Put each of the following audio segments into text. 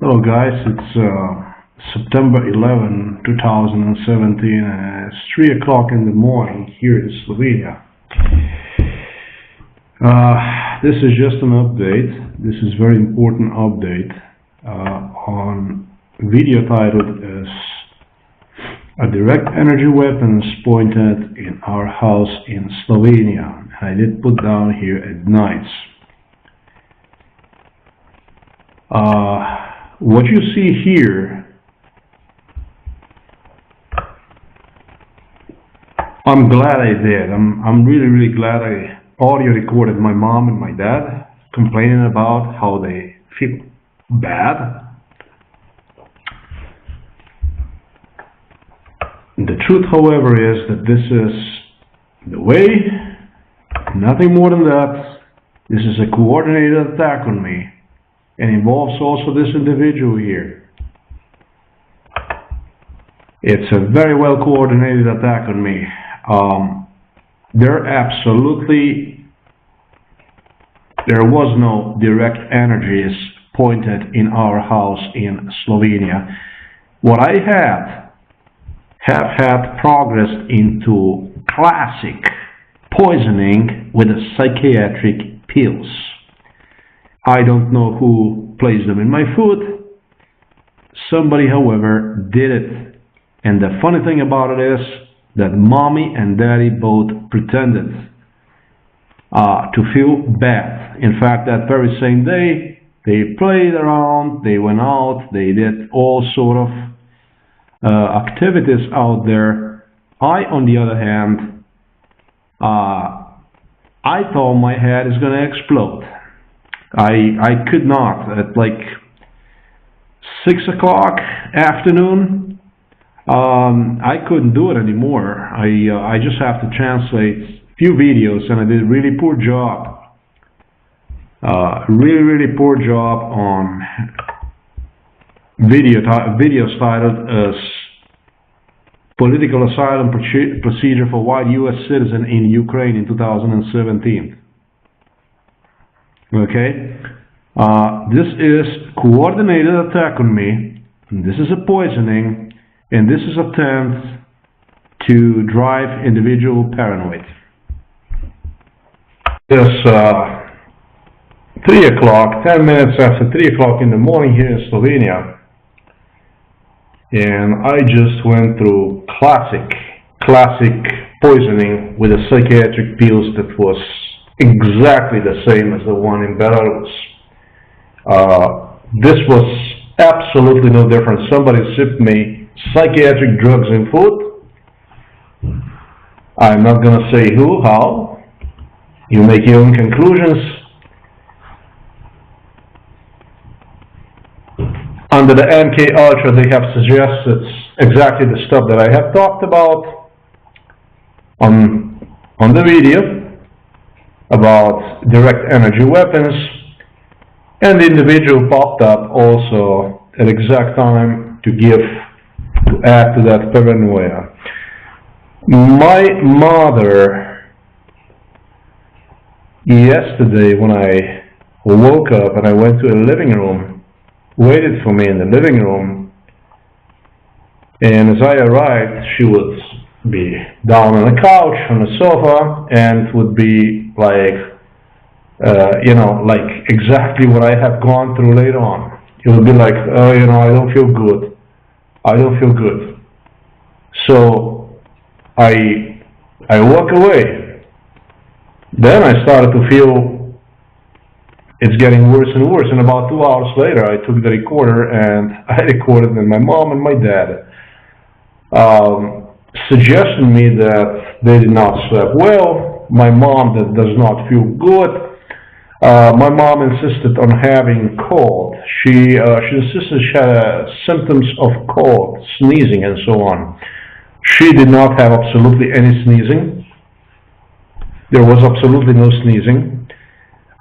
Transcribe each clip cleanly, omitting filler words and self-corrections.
Hello guys, it's September 11, 2017 and it's 3 o'clock in the morning here in Slovenia. This is just an update. This is a very important update on video titled as "A Direct Energy Weapons Pointed in Our House in Slovenia." I did put down here at nights. What you see here, I'm glad I did. I'm really glad I audio recorded my mom and my dad complaining about how they feel bad. The truth, however, is that this is the way, nothing more than that. This is a coordinated attack on me. And involves also this individual here. It's a very well coordinated attack on me. There was no direct energies pointed in our house in Slovenia. What I have had progressed into classic poisoning with psychiatric pills. I don't know who placed them in my food. Somebody, however, did it. And the funny thing about it is that mommy and daddy both pretended to feel bad. In fact, that very same day, they played around, they went out, they did all sort of activities out there. I, on the other hand, I thought my head is going to explode. I could not, at like 6 o'clock afternoon, I couldn't do it anymore. I just have to translate a few videos, and I did a really poor job. Really poor job on videos titled as "Political Asylum Procedure for White U.S. Citizen in Ukraine in 2017. Okay, this is coordinated attack on me, and this is a poisoning, and this is attempt to drive individual paranoid. It's 3 o'clock, 10 minutes after 3 o'clock in the morning here in Slovenia, and I just went through classic poisoning with a psychiatric pills that was exactly the same as the one in Belarus. This was absolutely no different. Somebody sipped me psychiatric drugs in food. I'm not going to say who, how. You make your own conclusions. Under the MK Ultra, they have suggested exactly the stuff that I have talked about on the video about direct energy weapons, and the individual popped up also at exact time to add to that paranoia. My mother, yesterday when I woke up and I went to the living room, waited for me in the living room, and as I arrived, she would be down on the couch, on the sofa, and would be like, like exactly what I have gone through later on. It would be like, oh, I don't feel good. I don't feel good. So I walk away. Then I started to feel it's getting worse and worse. And about 2 hours later, I took the recorder and I recorded with my mom and my dad. Suggesting me that they did not sleep well, my mom that does not feel good. My mom insisted on having cold. She insisted she had symptoms of cold, sneezing and so on. She did not have absolutely any sneezing. There was absolutely no sneezing.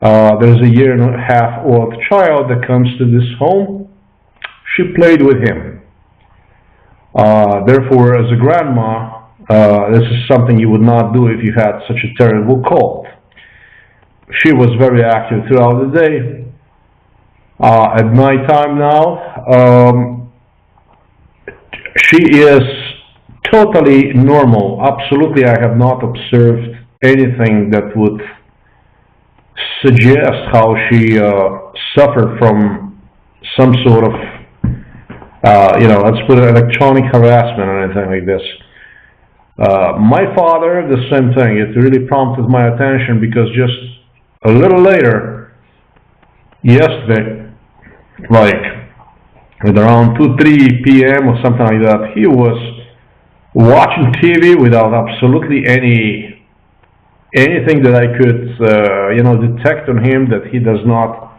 There's a 1.5-year-old child that comes to this home. She played with him. Therefore, as a grandma, this is something you would not do if you had such a terrible cold. She was very active throughout the day. At night time now, She is totally normal. Absolutely, I have not observed anything that would suggest how she suffered from some sort of, let's put it, electronic harassment or anything like this. My father, the same thing. It really prompted my attention because just a little later, yesterday, like at around 2-3 p.m. or something like that, he was watching TV without absolutely anything that I could, detect on him that he does not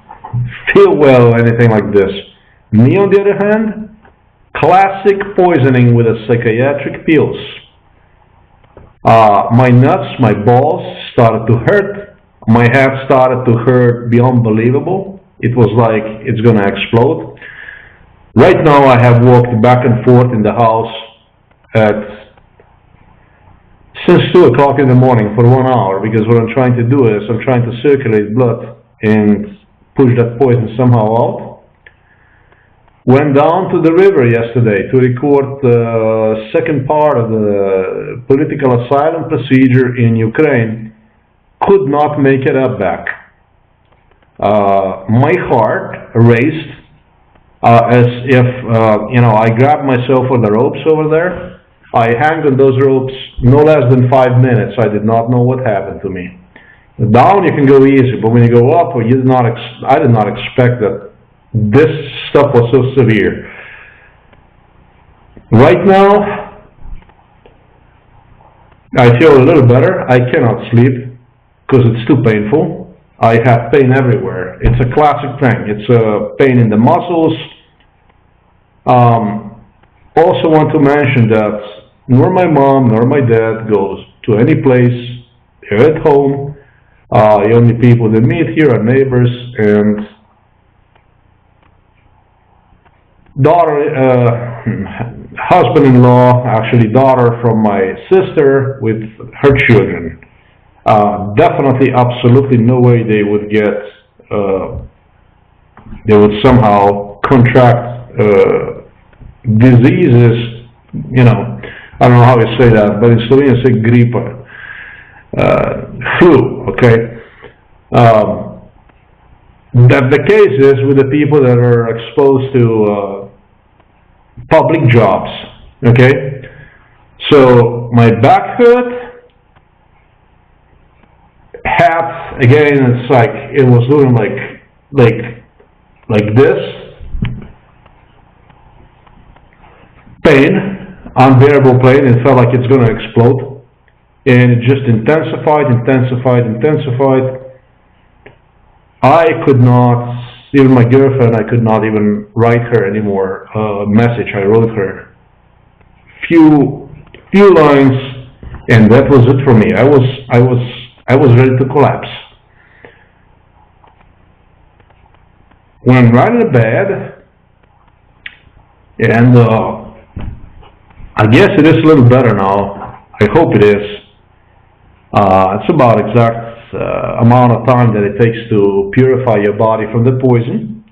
feel well, anything like this. Me, on the other hand, classic poisoning with a psychiatric pills. My nuts, my balls started to hurt. My head started to hurt beyond believable. It was like it's gonna explode. Right now I have walked back and forth in the house since 2 o'clock in the morning for 1 hour, because what I'm trying to do is I'm trying to circulate blood and push that poison somehow out. Went down to the river yesterday to record the second part of the political asylum procedure in Ukraine. Could not make it up back. My heart raced as if, I grabbed myself for the ropes over there. I hanged on those ropes no less than 5 minutes. I did not know what happened to me. Down you can go easy, but when you go up, I did not expect that this stuff was so severe. Right now, I feel a little better. I cannot sleep because it's too painful. I have pain everywhere. It's a classic thing. It's a pain in the muscles. Also want to mention that nor my mom nor my dad goes to any place. They're at home. The only people they meet here are neighbors and husband-in-law, actually daughter from my sister with her children. Definitely, absolutely no way they would somehow contract diseases, I don't know how you say that, but in Slovenia you say gripa, flu, okay? That the case is with the people that are exposed to public jobs, okay? So my back hurt, head, again, it's like it was doing like this. Pain, unbearable pain, it felt like it's going to explode. And it just intensified. I could not, even my girlfriend, I could not even write her anymore a message. I wrote her few lines, and that was it for me. I was ready to collapse. When I'm lying in bed, and I guess it is a little better now. I hope it is. It's about exact amount of time that it takes to purify your body from the poison.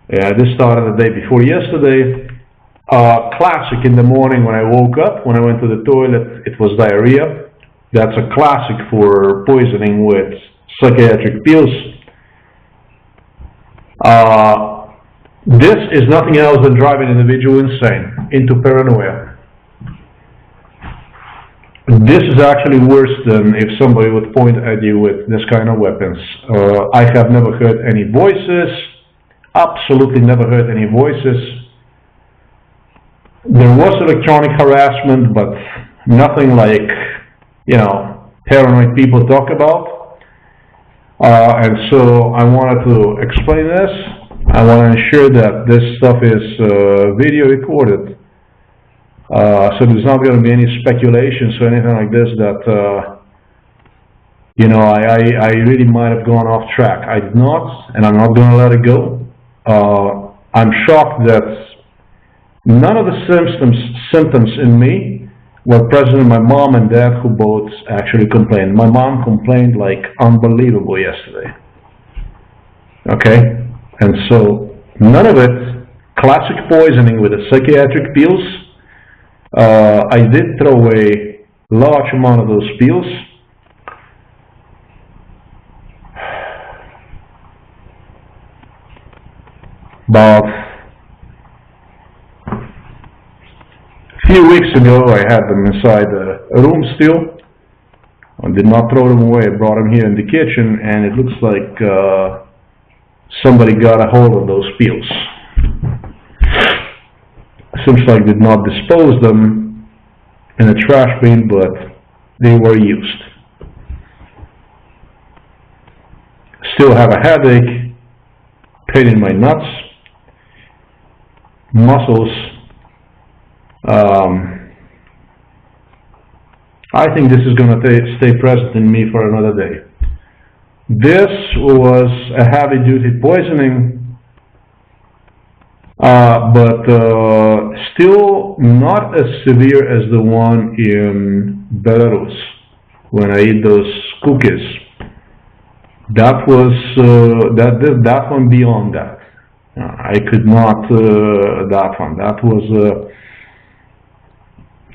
This started the day before yesterday. Classic in the morning when I woke up, when I went to the toilet, it was diarrhea. That's a classic for poisoning with psychiatric pills. This is nothing else than driving an individual insane, into paranoia. This is actually worse than if somebody would point at you with this kind of weapons. I have never heard any voices, absolutely never heard any voices. There was electronic harassment, but nothing like, paranoid people talk about. And so I wanted to explain this. I want to ensure that this stuff is video recorded. So there's not going to be any speculations or anything like this that, I really might have gone off track. I did not, and I'm not going to let it go. I'm shocked that none of the symptoms in me were present in my mom and dad, who both actually complained. My mom complained like unbelievable yesterday. Okay? And so None of it. Classic poisoning with the psychiatric pills. I did throw away a large amount of those pills. About a few weeks ago, I had them inside a room still. I did not throw them away. I brought them here in the kitchen, and it looks like somebody got a hold of those pills. Seems like did not dispose them in a trash bin, but they were used. Still have a headache, pain in my nuts, muscles. I think this is going to stay present in me for another day. This was a heavy-duty poisoning, but still not as severe as the one in Belarus when I ate those cookies. That was that one beyond that. I could not that one. That was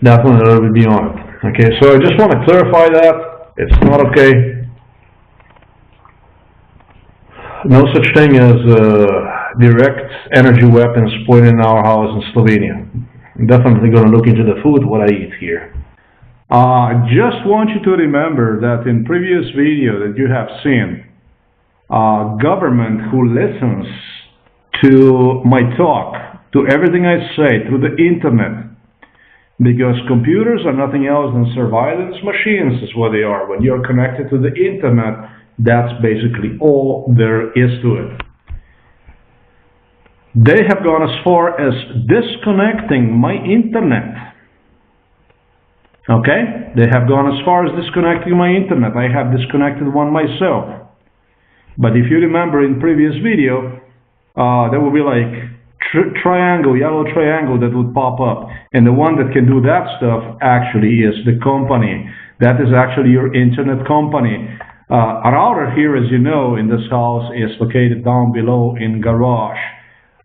that one a little bit beyond it. Okay, so I just want to clarify that it's not okay. No such thing as direct energy weapons pointed in our house in Slovenia. I'm definitely going to look into the food, what I eat here. I just want you to remember that in previous video that you have seen, government who listens to my talk, to everything I say through the internet, because computers are nothing else than surveillance machines is what they are. When you're connected to the internet, that's basically all there is to it. They have gone as far as disconnecting my internet. Okay? They have gone as far as disconnecting my internet. I have disconnected one myself. But if you remember in previous video, there will be like triangle, yellow triangle that would pop up. And the one that can do that stuff actually is the company. That is actually your internet company. A router here, as you know, in this house is located down below in garage.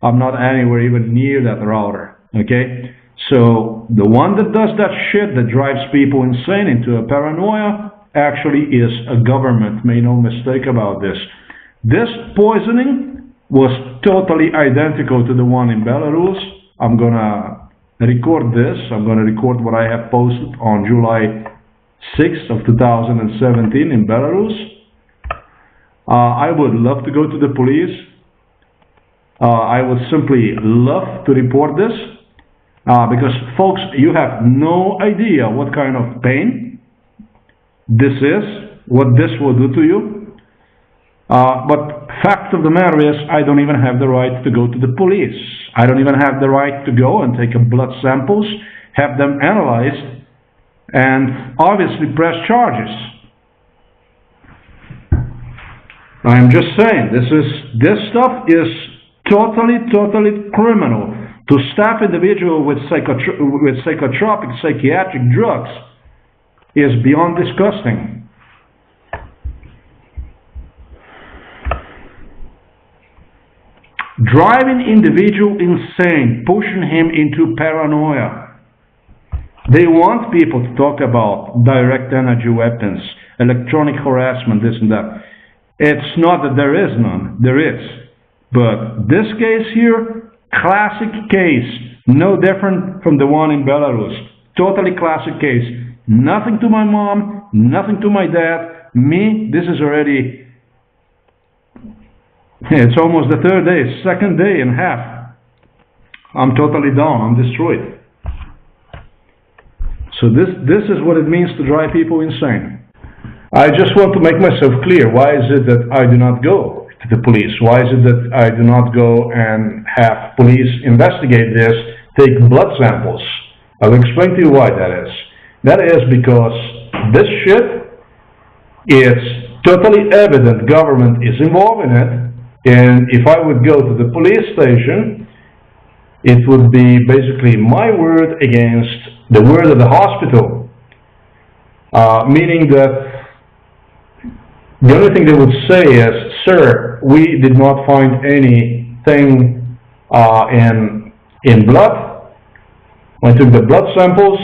I'm not anywhere even near that router, okay? So the one that does that shit that drives people insane into a paranoia actually is a government. Make no mistake about this. This poisoning was totally identical to the one in Belarus. I'm gonna record this. I'm gonna record what I have posted on July 6th of 2017 in Belarus. I would love to go to the police. I would simply love to report this because folks, you have no idea what kind of pain this is, what this will do to you. But fact of the matter is, I don't even have the right to go to the police. I don't even have the right to go and take blood samples, have them analyzed, and obviously press charges. I'm just saying, this stuff is totally criminal. To stop individual with psychotropic psychiatric drugs is beyond disgusting. Driving individual insane, pushing him into paranoia. They want people to talk about direct energy weapons, electronic harassment, this and that. It's not that there is none, there is. But this case here, classic case, no different from the one in Belarus. Totally classic case. Nothing to my mom, nothing to my dad. Me, this is already, it's almost the third day, second day and a half. I'm totally down, I'm destroyed. So this is what it means to drive people insane. I just want to make myself clear. Why is it that I do not go to the police? Why is it that I do not go and have police investigate this, take blood samples? I'll explain to you why that is. That is because this shit is totally evident government is involved in it, and if I would go to the police station, it would be basically my word against the word of the hospital, meaning that the only thing they would say is, sir, we did not find anything in blood. I took the blood samples,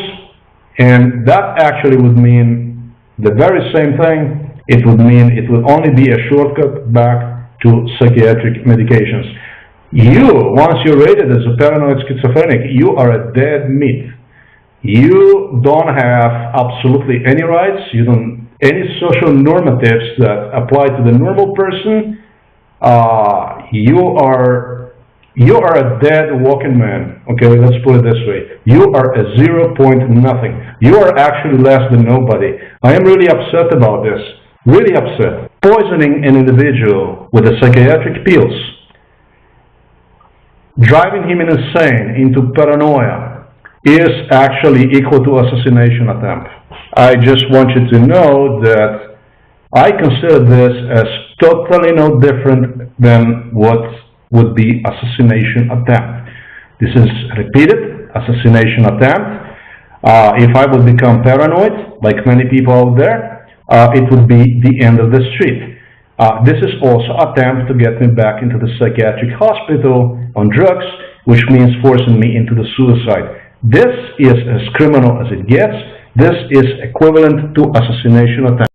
and that actually would mean the very same thing. It would mean it would only be a shortcut back to psychiatric medications. Once you're rated as a paranoid schizophrenic, you are a dead meat. You don't have absolutely any rights. You don't any social normatives that apply to the normal person. You are a dead walking man. Okay, let's put it this way. You are a 0 point nothing. You are actually less than nobody. I am really upset about this. Really upset. Poisoning an individual with the psychiatric pills, driving him insane into paranoia, is actually equal to assassination attempt. I just want you to know that I consider this as totally no different than what would be assassination attempt. This is repeated assassination attempt. If I would become paranoid, like many people out there, it would be the end of the street. This is also an attempt to get me back into the psychiatric hospital on drugs, which means forcing me into the suicide. This is as criminal as it gets. This is equivalent to assassination attempt.